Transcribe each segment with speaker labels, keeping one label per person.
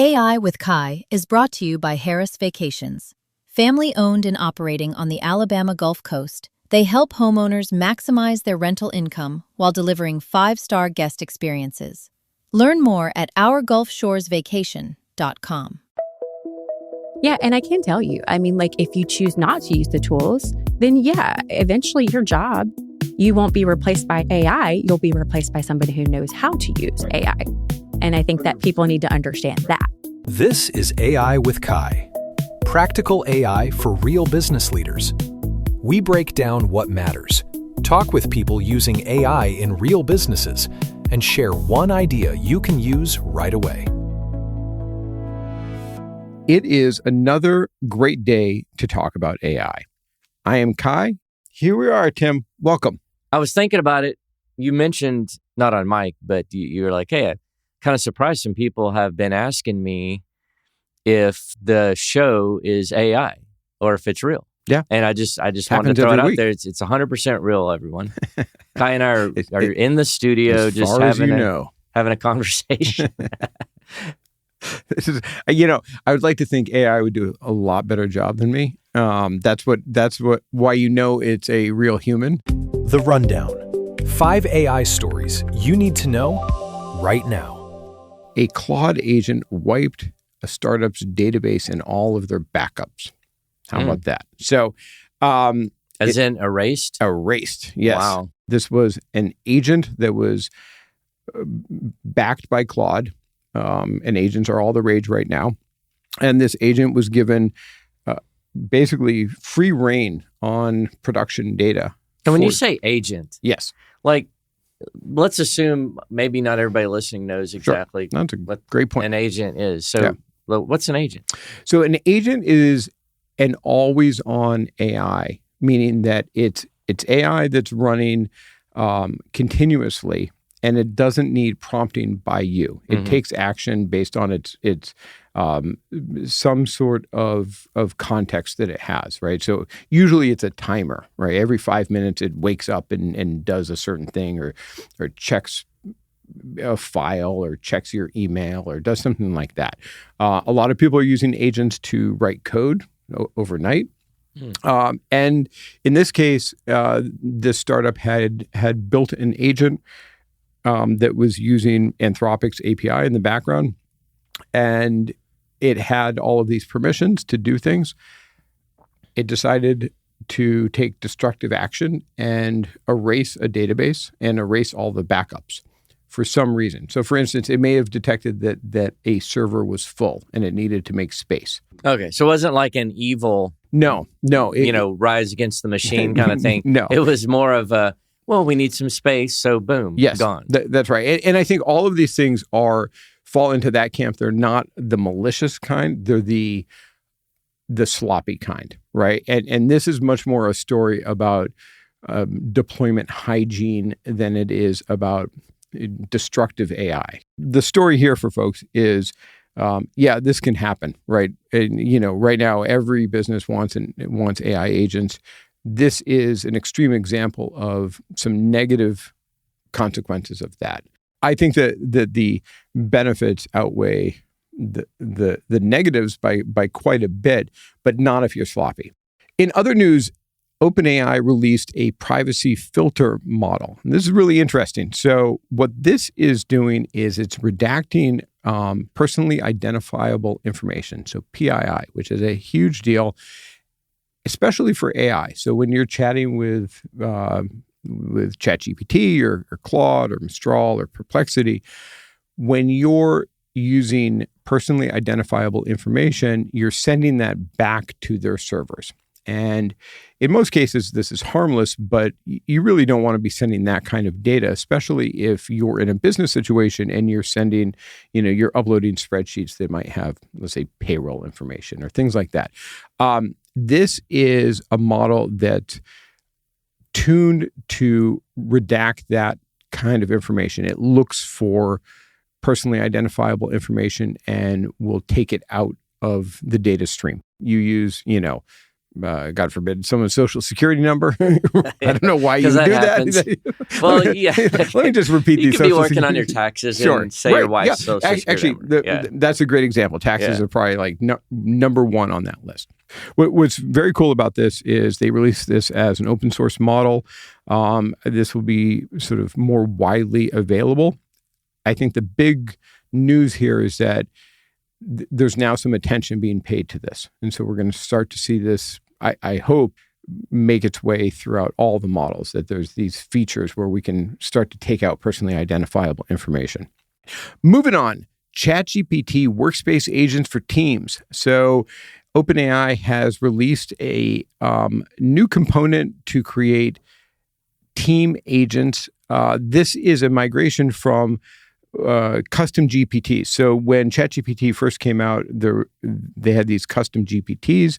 Speaker 1: AI with Kai is brought to you by Harris Vacations. Family owned and operating on the Alabama Gulf Coast, they help homeowners maximize their rental income while delivering 5-star guest experiences. Learn more at ourgulfshoresvacation.com.
Speaker 2: Yeah, and I can tell you, if you choose not to use the tools, then eventually your job, you won't be replaced by AI, you'll be replaced by somebody who knows how to use AI. And I think that people need to understand that.
Speaker 3: This is AI with Kai, practical AI for real business leaders. We break down what matters, talk with people using AI in real businesses, and share one idea you can use right away.
Speaker 4: It is another great day to talk about AI. I am Kai. Here we are, Tim. Welcome.
Speaker 5: I was thinking about it. You mentioned, not on mic, but you were like, hey, I'm kind of surprised some people have been asking me if the show is AI or if it's real.
Speaker 4: Yeah.
Speaker 5: And I just wanted to throw it out there. It's 100% real, everyone. Kai and I are in the studio just having a conversation.
Speaker 4: This is, I would like to think AI would do a lot better job than me. That's why it's a real human.
Speaker 3: The Rundown. 5 AI stories you need to know right now.
Speaker 4: A Claude agent wiped a startup's database and all of their backups. How about that? So,
Speaker 5: as in erased?
Speaker 4: Erased, yes.
Speaker 5: Wow.
Speaker 4: This was an agent that was backed by Claude. And agents are all the rage right now. And this agent was given basically free reign on production data.
Speaker 5: And when you say agent,
Speaker 4: yes,
Speaker 5: let's assume maybe not everybody listening knows exactly
Speaker 4: That's a great point.
Speaker 5: An agent is. So what's an agent?
Speaker 4: So an agent is an always-on AI, meaning that it's AI that's running continuously, and it doesn't need prompting by you. It takes action based on its some sort of context that it has, right? So usually it's a timer, right? Every 5 minutes it wakes up and does a certain thing or checks a file or checks your email or does something like that. A lot of people are using agents to write code overnight. And in this case, this startup had built an agent that was using Anthropic's API in the background, and it had all of these permissions to do things. It decided to take destructive action and erase a database and erase all the backups for some reason. So, for instance, it may have detected that a server was full and it needed to make space.
Speaker 5: Okay, so it wasn't like an evil,
Speaker 4: no,
Speaker 5: rise against the machine kind of thing.
Speaker 4: No,
Speaker 5: it was more of a, well, we need some space, so boom, gone.
Speaker 4: That's right. And I think all of these things fall into that camp. They're not the malicious kind. They're the sloppy kind, right? And this is much more a story about deployment hygiene than it is about destructive AI. The story here for folks is, this can happen, right? And, right now, every business wants AI agents. This is an extreme example of some negative consequences of that. I think that the benefits outweigh the negatives by quite a bit, but not if you're sloppy. In other news, OpenAI released a privacy filter model. And this is really interesting. So what this is doing is it's redacting personally identifiable information, so PII, which is a huge deal, especially for AI. So when you're chatting with ChatGPT or Claude or Mistral or Perplexity, when you're using personally identifiable information, you're sending that back to their servers. And in most cases, this is harmless, but you really don't want to be sending that kind of data, especially if you're in a business situation and you're sending, you're uploading spreadsheets that might have, let's say, payroll information or things like that. This is a model that's tuned to redact that kind of information. It looks for personally identifiable information and will take it out of the data stream. You use, God forbid, someone's social security number. I don't know why you do that.
Speaker 5: Well, yeah.
Speaker 4: Let me just repeat
Speaker 5: you
Speaker 4: these.
Speaker 5: You could be working on your taxes and say your wife's social security number.
Speaker 4: That's a great example. Taxes are probably like number one on that list. What's very cool about this is they released this as an open source model. This will be sort of more widely available. I think the big news here is that there's now some attention being paid to this. And so we're going to start to see this, I hope, make its way throughout all the models, that there's these features where we can start to take out personally identifiable information. Moving on, ChatGPT Workspace Agents for Teams. So OpenAI has released a new component to create team agents. This is a migration from custom GPTs. So when ChatGPT first came out, they had these custom GPTs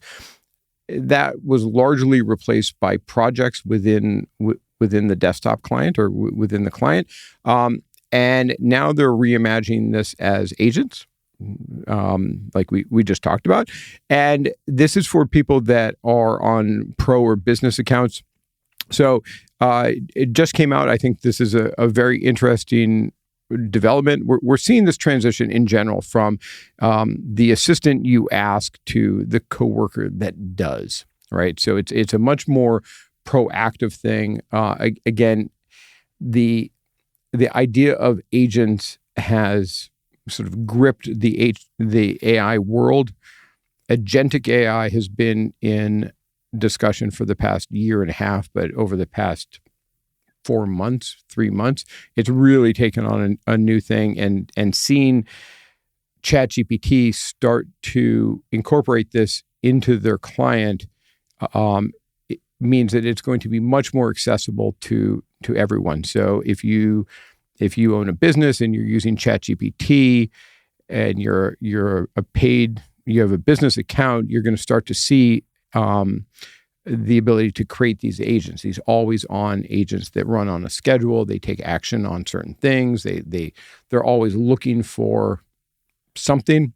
Speaker 4: that was largely replaced by projects within the desktop client or within the client. And now they're reimagining this as agents, like we just talked about. And this is for people that are on pro or business accounts. So it just came out. I think this is a very interesting development. We're seeing this transition in general from the assistant you ask to the coworker that does, right? So it's a much more proactive thing. Again, the idea of agents has sort of gripped the AI world. Agentic AI has been in discussion for the past year and a half, but over the past 3 months, it's really taken on a new thing, and seeing ChatGPT start to incorporate this into their client it means that it's going to be much more accessible to everyone. So if you own a business and you're using ChatGPT and you have a business account, you're going to start to see the ability to create these agents, these always-on agents that run on a schedule. They take action on certain things. They're always looking for something.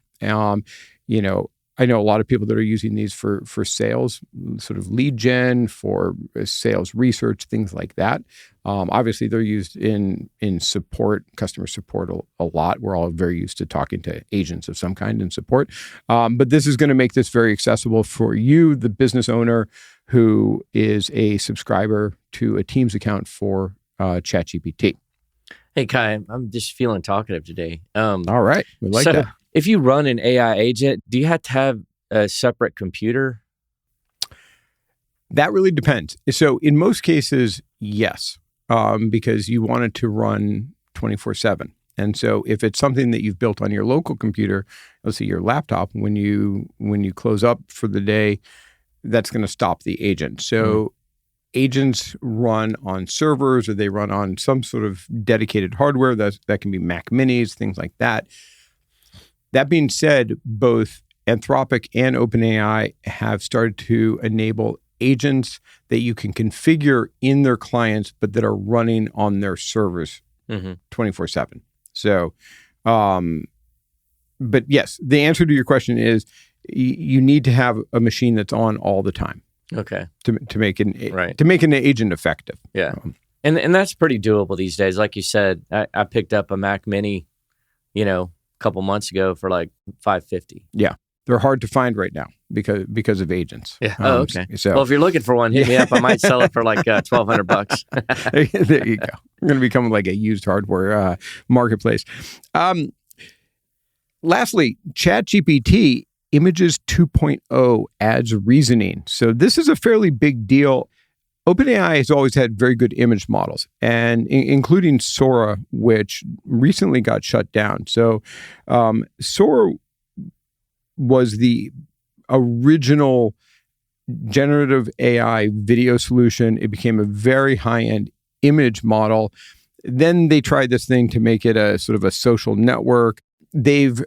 Speaker 4: I know a lot of people that are using these for sales, sort of lead gen, for sales research, things like that. Obviously, they're used in support, customer support a lot. We're all very used to talking to agents of some kind in support. But this is going to make this very accessible for you, the business owner who is a subscriber to a Teams account for ChatGPT.
Speaker 5: Hey, Kai, I'm just feeling talkative today.
Speaker 4: All right. We like that.
Speaker 5: If you run an AI agent, do you have to have a separate computer?
Speaker 4: That really depends. So in most cases, yes, because you want it to run 24/7. And so if it's something that you've built on your local computer, let's say your laptop, when you close up for the day, that's going to stop the agent. So agents run on servers, or they run on some sort of dedicated hardware. That can be Mac Minis, things like that. That being said, both Anthropic and OpenAI have started to enable agents that you can configure in their clients, but that are running on their servers 24/7. So, but yes, the answer to your question is you need to have a machine that's on all the time.
Speaker 5: Okay.
Speaker 4: To make an agent effective.
Speaker 5: Yeah. And that's pretty doable these days. Like you said, I picked up a Mac Mini, a couple months ago for like $550.
Speaker 4: Yeah. They're hard to find right now because of agents.
Speaker 5: Yeah. Okay. So, well, if you're looking for one, hit me up. I might sell it for like $1,200.
Speaker 4: There you go. We're going to become like a used hardware marketplace. Lastly, ChatGPT Images 2.0 adds reasoning. So this is a fairly big deal. OpenAI has always had very good image models, and including Sora, which recently got shut down. So Sora was the original generative AI video solution. It became a very high-end image model. Then they tried this thing to make it a sort of a social network. They've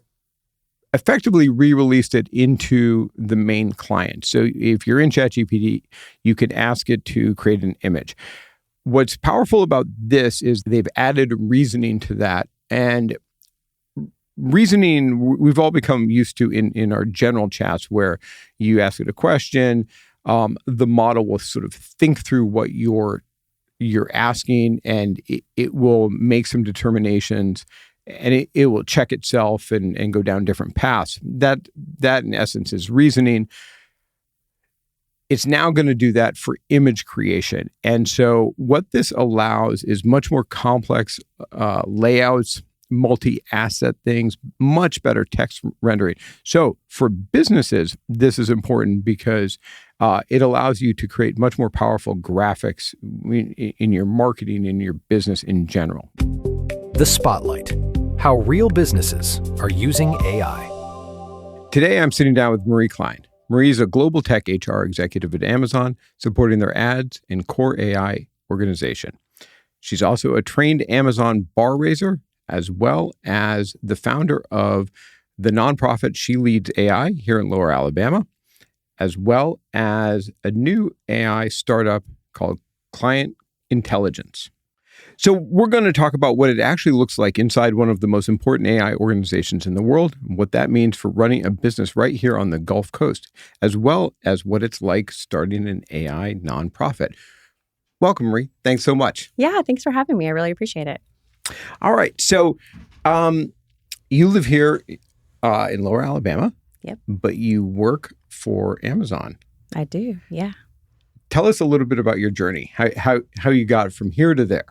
Speaker 4: effectively re-released it into the main client. So if you're in ChatGPT, you can ask it to create an image. What's powerful about this is they've added reasoning to that. And reasoning, we've all become used to in our general chats where you ask it a question, the model will sort of think through what you're asking, and it will make some determinations, and it will check itself and go down different paths. That in essence is reasoning. It's now going to do that for image creation. And so what this allows is much more complex layouts, multi-asset things, much better text rendering. So for businesses, this is important because it allows you to create much more powerful graphics in your marketing, in your business in general.
Speaker 3: The Spotlight: How Real Businesses Are Using AI.
Speaker 4: Today, I'm sitting down with Marie Kline. Marie is a global tech HR executive at Amazon, supporting their ads and core AI organization. She's also a trained Amazon bar raiser, as well as the founder of the nonprofit She Leads AI here in Lower Alabama, as well as a new AI startup called Client Intelligence. So we're going to talk about what it actually looks like inside one of the most important AI organizations in the world, and what that means for running a business right here on the Gulf Coast, as well as what it's like starting an AI nonprofit. Welcome, Marie. Thanks so much.
Speaker 2: Yeah, thanks for having me. I really appreciate it.
Speaker 4: All right. So you live here in Lower Alabama.
Speaker 2: Yep.
Speaker 4: But you work for Amazon.
Speaker 2: I do, yeah.
Speaker 4: Tell us a little bit about your journey, how you got from here to there.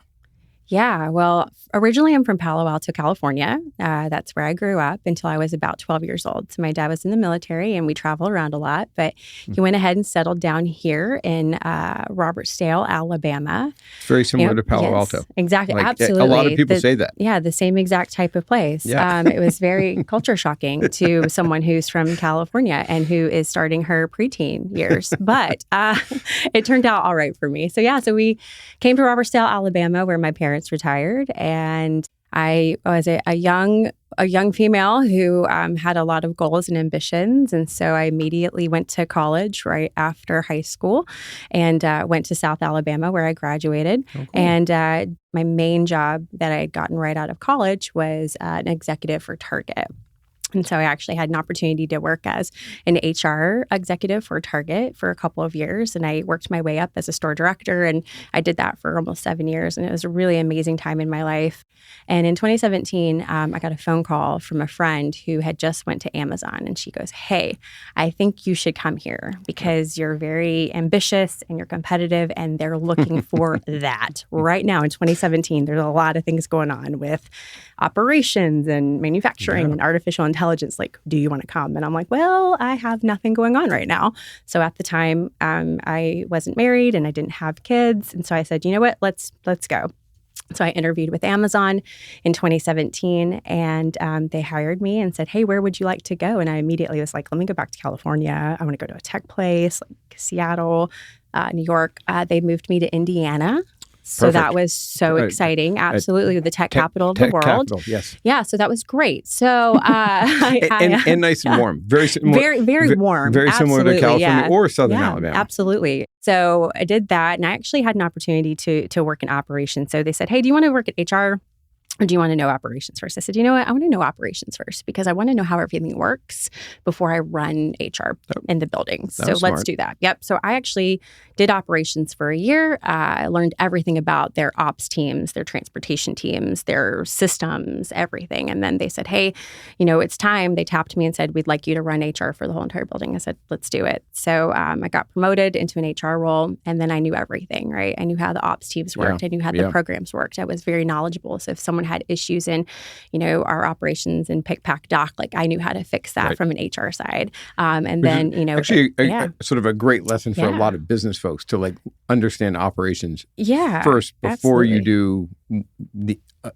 Speaker 2: Yeah, well, originally I'm from Palo Alto, California. That's where I grew up until I was about 12 years old. So my dad was in the military and we travel around a lot, but he went ahead and settled down here in Robertsdale, Alabama.
Speaker 4: It's very similar to Palo Alto.
Speaker 2: Exactly,
Speaker 4: like,
Speaker 2: absolutely.
Speaker 4: A lot of people say that.
Speaker 2: Yeah, the same exact type of place.
Speaker 4: Yeah.
Speaker 2: It was very culture shocking to someone who's from California and who is starting her preteen years. But it turned out all right for me. So we came to Robertsdale, Alabama, where my parents retired, and I was a young female who had a lot of goals and ambitions, and so I immediately went to college right after high school, and went to South Alabama where I graduated.
Speaker 4: Oh, cool.
Speaker 2: And my main job that I had gotten right out of college was an executive for Target. And so I actually had an opportunity to work as an HR executive for Target for a couple of years. And I worked my way up as a store director. And I did that for almost 7 years. And it was a really amazing time in my life. And in 2017, I got a phone call from a friend who had just went to Amazon. And she goes, "Hey, I think you should come here because you're very ambitious and you're competitive. And they're looking for that." Right now in 2017, there's a lot of things going on with operations and manufacturing and artificial intelligence. Like, do you want to come? And I'm like, well, I have nothing going on right now. So at the time, I wasn't married and I didn't have kids. And so I said, you know what, let's go. So I interviewed with Amazon in 2017 and they hired me and said, "Hey, where would you like to go?" And I immediately was like, let me go back to California. I want to go to a tech place like Seattle, New York. They moved me to Indiana. So
Speaker 4: Perfect.
Speaker 2: That was so exciting. Absolutely. The tech capital of the world.
Speaker 4: Capital, yes.
Speaker 2: Yeah. So that was great. So,
Speaker 4: and nice and warm. Very
Speaker 2: warm.
Speaker 4: Very similar to California or Southern Alabama.
Speaker 2: Absolutely. So I did that. And I actually had an opportunity to work in operations. So they said, "Hey, do you want to work at HR? Or do you want to know operations first?" I said, "You know what? I want to know operations first because I want to know how everything works before I run HR in the building." So let's do that. Yep. So I actually did operations for a year. I learned everything about their ops teams, their transportation teams, their systems, everything. And then they said, "Hey, it's time." They tapped me and said, "We'd like you to run HR for the whole entire building." I said, "Let's do it." So I got promoted into an HR role, and then I knew everything, right? I knew how the ops teams worked. I knew how the programs worked. I was very knowledgeable. So if someone had issues in, our operations and pick, pack, dock, like I knew how to fix that from an HR side. And then,
Speaker 4: actually sort of a great lesson for a lot of business folks to like understand operations first before you do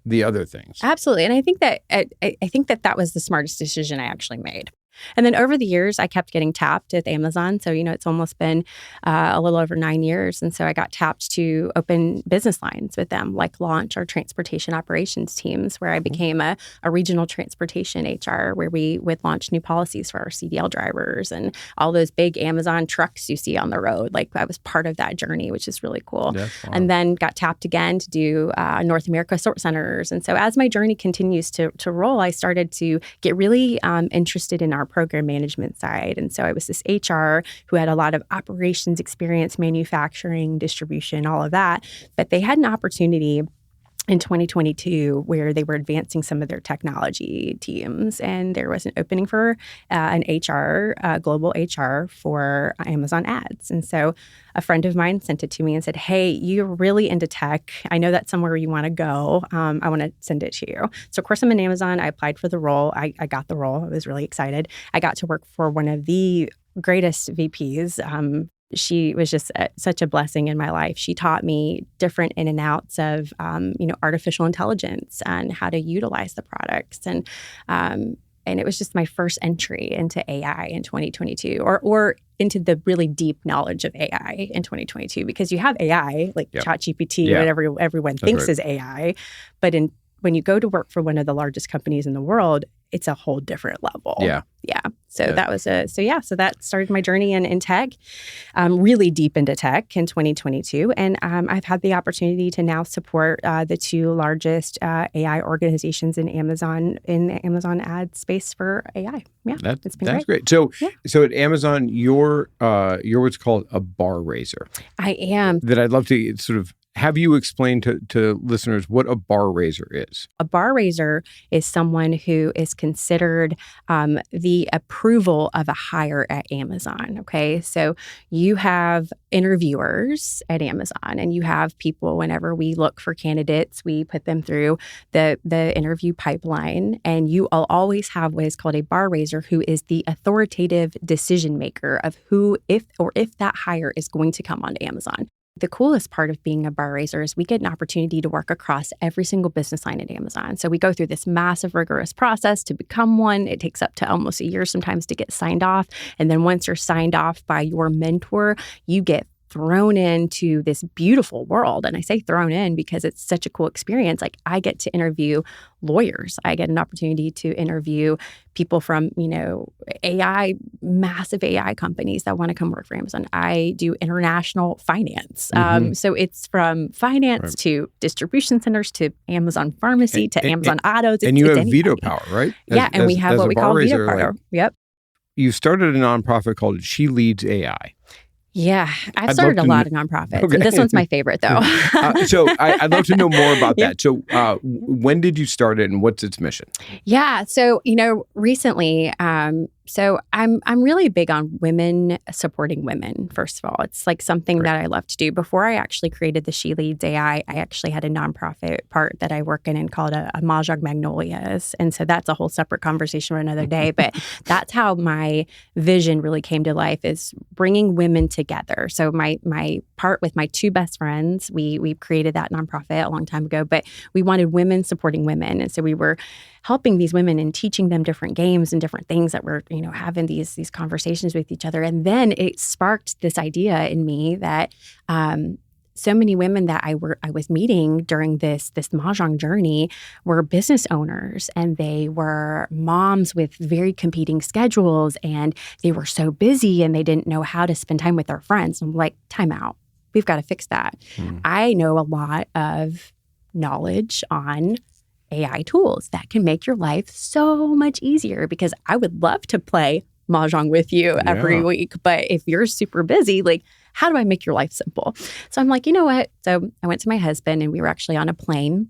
Speaker 4: the other things.
Speaker 2: Absolutely. And I think that that was the smartest decision I actually made. And then over the years, I kept getting tapped at Amazon. So, it's almost been a little over 9 years. And so I got tapped to open business lines with them, like launch our transportation operations teams, where I became a regional transportation HR, where we would launch new policies for our CDL drivers and all those big Amazon trucks you see on the road. Like I was part of that journey, which is really cool.
Speaker 4: Wow.
Speaker 2: And then got tapped again to do North America sort centers. And so as my journey continues to roll, I started to get really interested in our program management side. And so I was this HR who had a lot of operations experience, manufacturing, distribution, all of that. But they had an opportunity in 2022 where they were advancing some of their technology teams, and there was an opening for an HR, global HR for Amazon ads. And so a friend of mine sent it to me and said, hey, you're really into tech. I know that's somewhere you want to go. I want to send it to you. So of course I'm in Amazon. I applied for the role. I got the role. I was really excited. I got to work for one of the greatest VPs. She was just such a blessing in my life. She taught me different in and outs of, artificial intelligence and how to utilize the products. And it was just my first entry into AI in 2022 or into the really deep knowledge of AI in 2022, because you have AI like ChatGPT, whatever everyone thinks is AI. But when you go to work for one of the largest companies in the world, it's a whole different level. Yeah. So that was so that started my journey in tech, really deep into tech in 2022. And I've had the opportunity to now support the two largest AI organizations in the Amazon ad space for AI. Yeah, it's been
Speaker 4: that's
Speaker 2: great.
Speaker 4: So at Amazon, you're what's called a bar raiser.
Speaker 2: I am.
Speaker 4: That I'd love to sort of have you explain to listeners what a bar raiser is.
Speaker 2: A bar raiser is someone who is considered the approval of a hire at Amazon. Okay, so you have interviewers at Amazon, and you have people. Whenever we look for candidates, we put them through the interview pipeline, and you will always have what is called a bar raiser, who is the authoritative decision maker of who, if that hire is going to come onto Amazon. The coolest part of being a bar raiser is we get an opportunity to work across every single business line at Amazon. So we go through this massive, rigorous process to become one. It takes up to almost a year sometimes to get signed off. And then once you're signed off by your mentor, you get thrown into this beautiful world. And I say thrown in because it's such a cool experience. Like, I get to interview lawyers. I get an opportunity to interview people from, massive AI companies that want to come work for Amazon. I do international finance. So it's from finance to distribution centers to Amazon pharmacy to Amazon autos.
Speaker 4: And you have veto power, right?
Speaker 2: And we have what we call veto power. Yep.
Speaker 4: You started a nonprofit called She Leads AI.
Speaker 2: Yeah, I've started a lot of nonprofits. Okay. And this one's my favorite, though.
Speaker 4: So I'd love to know more about that. So when did you start it, and what's its mission?
Speaker 2: Yeah, so recently, so I'm really big on women supporting women. First of all, it's like something that I love to do. Before I actually created the She Leads AI, I actually had a nonprofit part that I work in called a Mahjong Magnolias, and so that's a whole separate conversation for another day. But that's how my vision really came to life, is bringing women together. So my part with my two best friends, we created that nonprofit a long time ago, but we wanted women supporting women, and so we were helping these women and teaching them different games and different things that were, having these conversations with each other. And then it sparked this idea in me that so many women that I was meeting during this Mahjong journey were business owners, and they were moms with very competing schedules, and they were so busy and they didn't know how to spend time with their friends. I'm like, time out. We've got to fix that. I know a lot of knowledge on AI tools that can make your life so much easier, because I would love to play Mahjong with you every week. But if you're super busy, like, how do I make your life simple? So I'm like, you know what? So I went to my husband, and we were actually on a plane.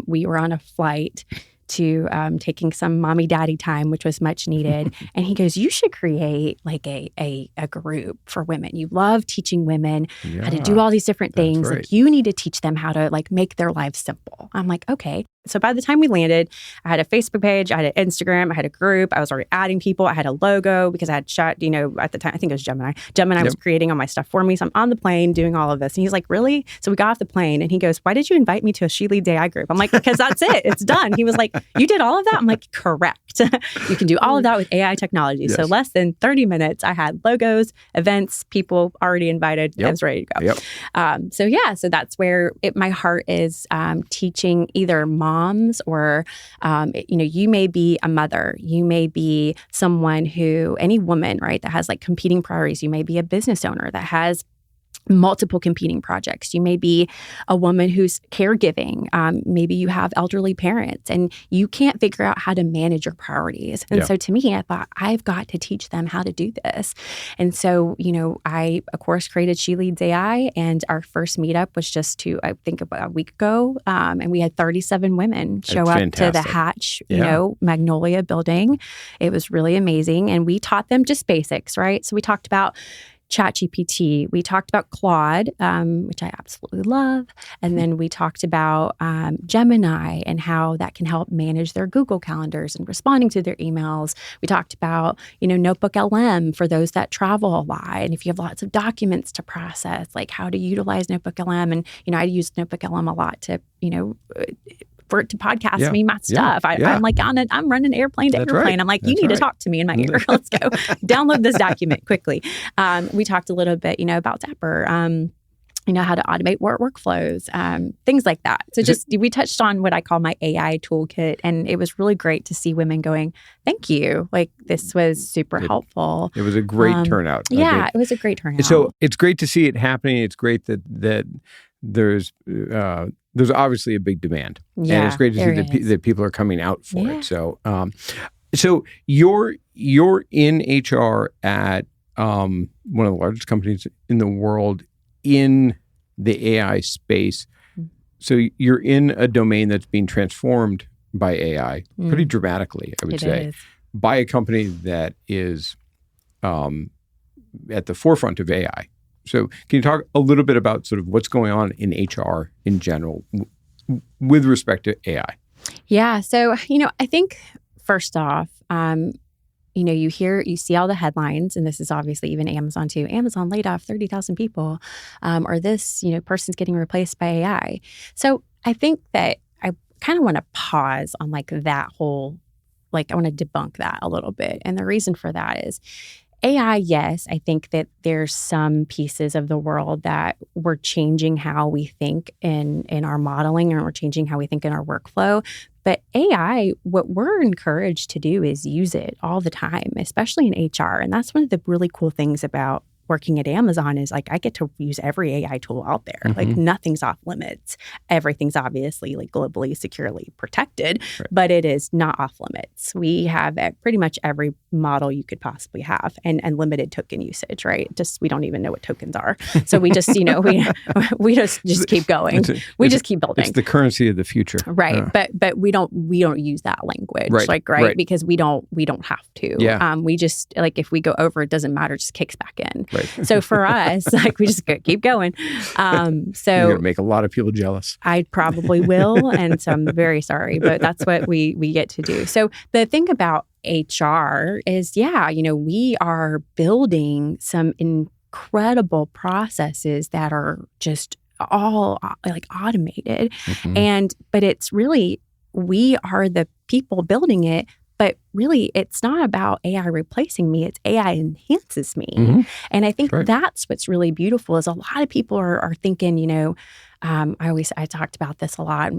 Speaker 2: We were on a flight to taking some mommy daddy time, which was much needed. And he goes, you should create like a group for women. You love teaching women how to do all these different things. Like, you need to teach them how to like make their lives simple. I'm like, okay. So by the time we landed, I had a Facebook page, I had an Instagram, I had a group. I was already adding people. I had a logo because I had shot, at the time, I think it was Gemini. Gemini was creating all my stuff for me. So I'm on the plane doing all of this. And he's like, really? So we got off the plane, and he goes, why did you invite me to a She Leads AI group? I'm like, because that's it. It's done. He was like, you did all of that? I'm like, correct. You can do all of that with AI technology. Yes. So less than 30 minutes, I had logos, events, people already invited. I was ready to go. So that's where my heart is, teaching either moms or, you may be a mother, you may be someone any woman, right, that has like competing priorities. You may be a business owner that has multiple competing projects. You may be a woman who's caregiving. Maybe you have elderly parents and you can't figure out how to manage your priorities. And so to me, I thought, I've got to teach them how to do this. And so, I, of course, created She Leads AI. And our first meetup was just I think about a week ago. And we had 37 women show up to the Hatch, Magnolia building. It was really amazing. And we taught them just basics, right? So we talked about ChatGPT. We talked about Claude, which I absolutely love. And then we talked about Gemini and how that can help manage their Google calendars and responding to their emails. We talked about, Notebook LM for those that travel a lot. And if you have lots of documents to process, like how to utilize Notebook LM. And, I use Notebook LM a lot to, for it to podcast me my stuff. I'm like I'm running airplane to airplane. Right. I'm like, you need to talk to me in my ear. Let's go. Download this document quickly. We talked a little bit, about Zapper, how to automate workflows, things like that. So we touched on what I call my AI toolkit, and it was really great to see women going, thank you. Like, this was super helpful.
Speaker 4: It was a great turnout.
Speaker 2: Yeah, it was a great turnout.
Speaker 4: So it's great to see it happening. It's great that there's obviously a big demand, and it's great to see that people are coming out for it. So, so you're in HR at one of the largest companies in the world in the AI space. So you're in a domain that's being transformed by AI pretty dramatically, I would say, by a company that is at the forefront of AI. So can you talk a little bit about sort of what's going on in HR in general with respect to AI?
Speaker 2: Yeah. So, I think first off, you see all the headlines, and this is obviously even Amazon too. Amazon laid off 30,000 people, or this, person's getting replaced by AI. So I think that I kind of want to pause on that whole, I want to debunk that a little bit. And the reason for that is AI, yes, I think that there's some pieces of the world that we're changing how we think in our modeling, and we're changing how we think in our workflow. But AI, what we're encouraged to do is use it all the time, especially in HR. And that's one of the really cool things about working at Amazon is I get to use every AI tool out there. Nothing's off limits. Everything's obviously globally, securely protected, but it is not off limits. We have pretty much every model you could possibly have, and limited token usage, right? We don't even know what tokens are. So we just, we just keep going. We just keep building.
Speaker 4: It's the currency of the future.
Speaker 2: Right. But we don't use that language, right? Because we don't have to.
Speaker 4: Yeah.
Speaker 2: We just, if we go over, it doesn't matter, it just kicks back in. Right. So for us, we just keep going. So
Speaker 4: you're gonna make a lot of people jealous.
Speaker 2: I probably will, and so I'm very sorry, but that's what we get to do. So the thing about HR is, we are building some incredible processes that are just all automated, but it's really, we are the people building it. But really, it's not about AI replacing me. It's AI enhances me. And I think that's what's really beautiful is a lot of people are thinking, I talked about this a lot,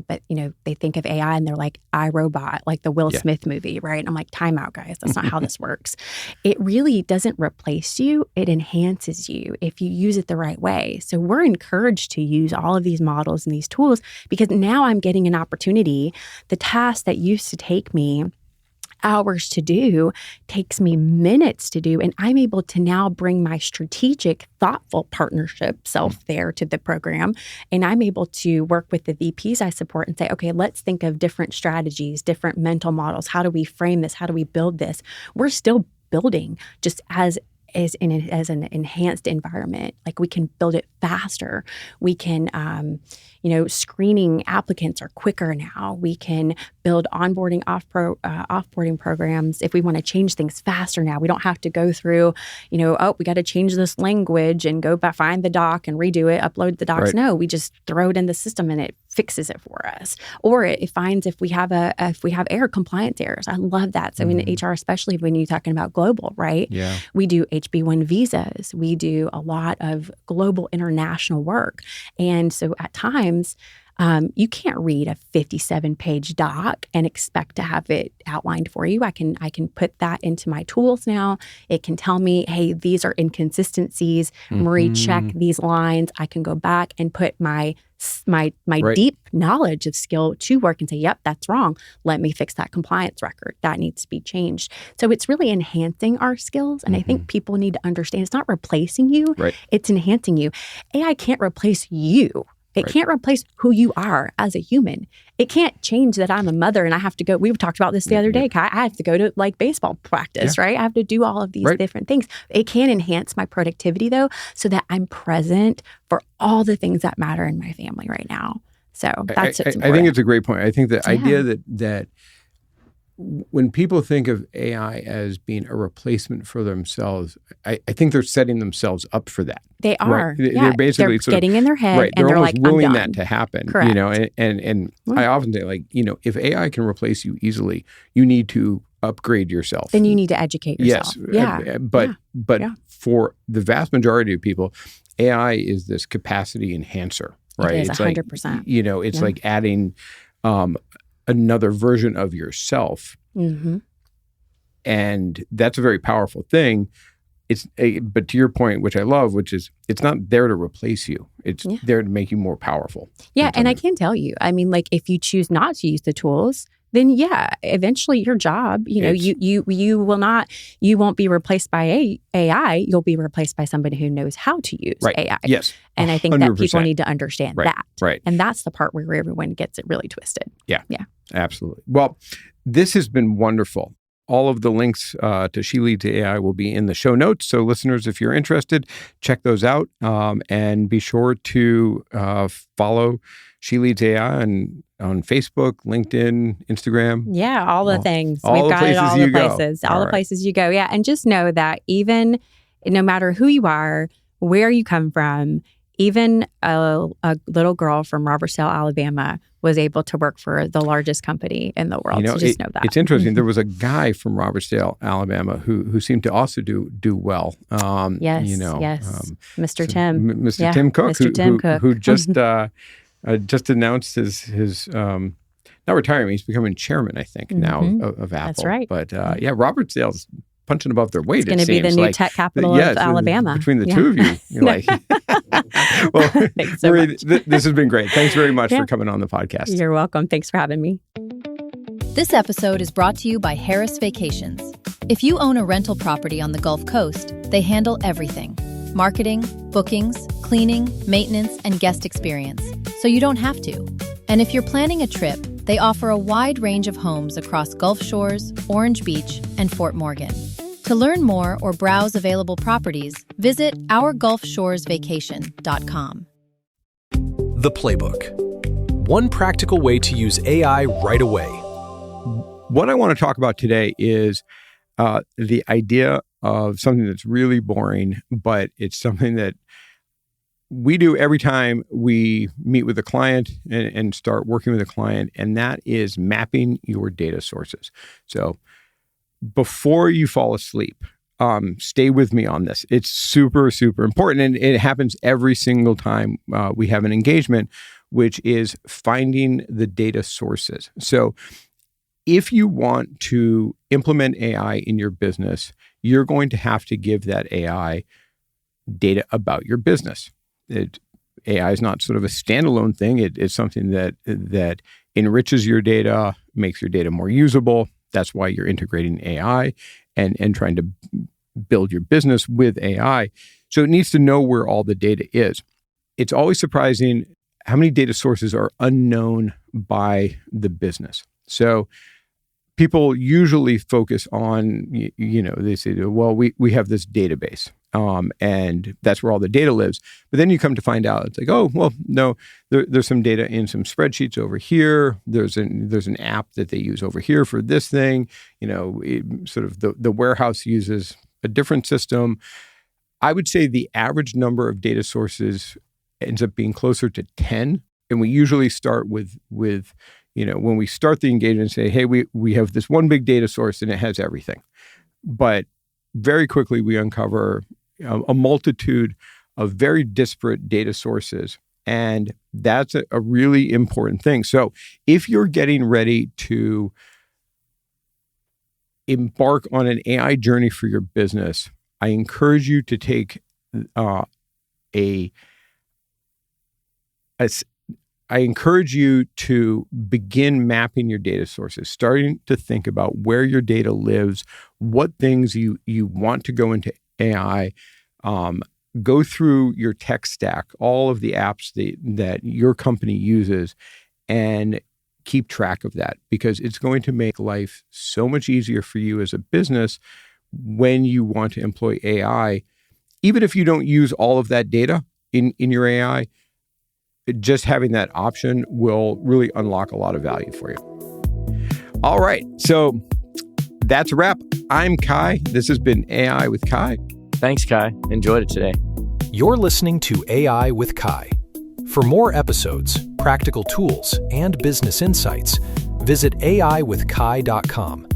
Speaker 2: but they think of AI and they're like iRobot, like the Will Smith movie, right? And I'm like, time out, guys. That's not how this works. It really doesn't replace you. It enhances you if you use it the right way. So we're encouraged to use all of these models and these tools because now I'm getting an opportunity. The task that used to take me hours to do takes me minutes to do. And I'm able to now bring my strategic, thoughtful partnership self there to the program. And I'm able to work with the VPs I support and say, okay, let's think of different strategies, different mental models. How do we frame this? How do we build this? We're still building just as an enhanced environment. We can build it faster. We can, screening applicants are quicker now. We can build onboarding, offboarding programs if we want to change things faster now. We don't have to go through, we got to change this language and go back, find the doc and redo it, upload the docs. Right. No, we just throw it in the system and it fixes it for us. Or it finds if we have error, compliance errors. I love that. So in HR, especially when you're talking about global, right?
Speaker 4: Yeah.
Speaker 2: We do HB1 visas. We do a lot of global international work. And so at times, You can't read a 57-page doc and expect to have it outlined for you. I can put that into my tools now. It can tell me, hey, these are inconsistencies. Recheck these lines. I can go back and put my
Speaker 4: Right.
Speaker 2: deep knowledge of skill to work and say, yep, that's wrong. Let me fix that compliance record. That needs to be changed. So it's really enhancing our skills. And I think people need to understand it's not replacing you.
Speaker 4: Right.
Speaker 2: It's enhancing you. AI can't replace you. It can't replace who you are as a human. It can't change that I'm a mother and I have to go. We talked about this the other day, Kai. I have to go to like baseball practice, right? I have to do all of these different things. It can enhance my productivity though, so that I'm present for all the things that matter in my family right now. So that's what's important.
Speaker 4: I think it's a great point. I think the idea that when people think of AI as being a replacement for themselves, I think they're setting themselves up for that.
Speaker 2: They are.
Speaker 4: Right? They're basically
Speaker 2: they're getting in their head and
Speaker 4: they're almost
Speaker 2: like,
Speaker 4: willing
Speaker 2: I'm
Speaker 4: that
Speaker 2: done.
Speaker 4: to happen.
Speaker 2: Correct.
Speaker 4: You know, and I often say, like, you know, if AI can replace you easily, you need to upgrade yourself.
Speaker 2: Then you need to educate yourself.
Speaker 4: Yes. But for the vast majority of people, AI is this capacity enhancer, right?
Speaker 2: It is
Speaker 4: it's
Speaker 2: 100%.
Speaker 4: Like, you know, it's like adding another version of yourself. And that's a very powerful thing. But to your point, which I love, which is it's not there to replace you. It's there to make you more powerful.
Speaker 2: Yeah. And I can tell you, I mean, like if you choose not to use the tools, then eventually your job, you know, you won't be replaced by AI. You'll be replaced by somebody who knows how to use AI.
Speaker 4: Yes.
Speaker 2: And I think
Speaker 4: 100%.
Speaker 2: that people need to understand that.
Speaker 4: Right.
Speaker 2: And that's the part where everyone gets it really twisted.
Speaker 4: Yeah. Absolutely. Well, this has been wonderful. All of the links to She Leads AI will be in the show notes. So listeners, if you're interested, check those out. And be sure to follow She Leads AI on Facebook, LinkedIn, Instagram.
Speaker 2: Yeah, all the things.
Speaker 4: All
Speaker 2: We've
Speaker 4: the
Speaker 2: got it
Speaker 4: places
Speaker 2: all
Speaker 4: you
Speaker 2: the
Speaker 4: go.
Speaker 2: places.
Speaker 4: All
Speaker 2: All the
Speaker 4: right.
Speaker 2: places you go. Yeah. And just know that even no matter who you are, where you come from, even a little girl from Robertsdale, Alabama, was able to work for the largest company in the world.
Speaker 4: You know,
Speaker 2: so just know that.
Speaker 4: It's interesting. There was a guy from Robertsdale, Alabama, who seemed to also do well.
Speaker 2: Yes,
Speaker 4: you know,
Speaker 2: Mr. Tim.
Speaker 4: Mr. Tim Cook,
Speaker 2: Mr. Tim Cook.
Speaker 4: who just announced his not retiring. He's becoming chairman, I think, now of Apple.
Speaker 2: That's right.
Speaker 4: But Robertsdale's punching above their weight.
Speaker 2: It's going to be the new tech capital of Alabama.
Speaker 4: Between the two of you, you're like, well,
Speaker 2: Thanks so
Speaker 4: Marie,
Speaker 2: much.
Speaker 4: This has been great. Thanks very much for coming on the podcast.
Speaker 2: You're welcome. Thanks for having me.
Speaker 1: This episode is brought to you by Harris Vacations. If you own a rental property on the Gulf Coast, they handle everything: marketing, bookings, cleaning, maintenance, and guest experience, so you don't have to. And if you're planning a trip, they offer a wide range of homes across Gulf Shores, Orange Beach, and Fort Morgan. To learn more or browse available properties, visit ourgulfshoresvacation.com.
Speaker 3: The Playbook. One practical way to use AI right away.
Speaker 4: What I want to talk about today is the idea of something that's really boring, but it's something that we do every time we meet with a client and start working with a client, and that is mapping your data sources. So before you fall asleep, stay with me on this. It's super, super important, and it happens every single time we have an engagement, which is finding the data sources. So if you want to implement AI in your business, you're going to have to give that AI data about your business. AI is not sort of a standalone thing. It's something that enriches your data, makes your data more usable. That's why you're integrating AI and trying to build your business with AI. So it needs to know where all the data is. It's always surprising how many data sources are unknown by the business. So people usually focus on, they say, well, we have this database. And that's where all the data lives. But then you come to find out, it's like, oh, well, no, there's some data in some spreadsheets over here. There's an app that they use over here for this thing. Sort of the warehouse uses a different system. I would say the average number of data sources ends up being closer to 10. And we usually start with when we start the engagement, say, hey, we have this one big data source and it has everything. But very quickly we uncover a multitude of very disparate data sources, And that's a really important thing. So if you're getting ready to embark on an AI journey for your business, I encourage you to take I encourage you to begin mapping your data sources, starting to think about where your data lives, what things you want to go into AI, go through your tech stack, all of the apps that your company uses, and keep track of that, because it's going to make life so much easier for you as a business when you want to employ AI. Even if you don't use all of that data in your AI, just having that option will really unlock a lot of value for you. All right, so that's a wrap. I'm Kai. This has been AI with Kai.
Speaker 5: Thanks, Kai. Enjoyed it today.
Speaker 3: You're listening to AI with Kai. For more episodes, practical tools, and business insights, visit aiwithkai.com.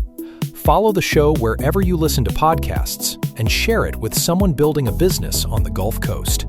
Speaker 3: Follow the show wherever you listen to podcasts and share it with someone building a business on the Gulf Coast.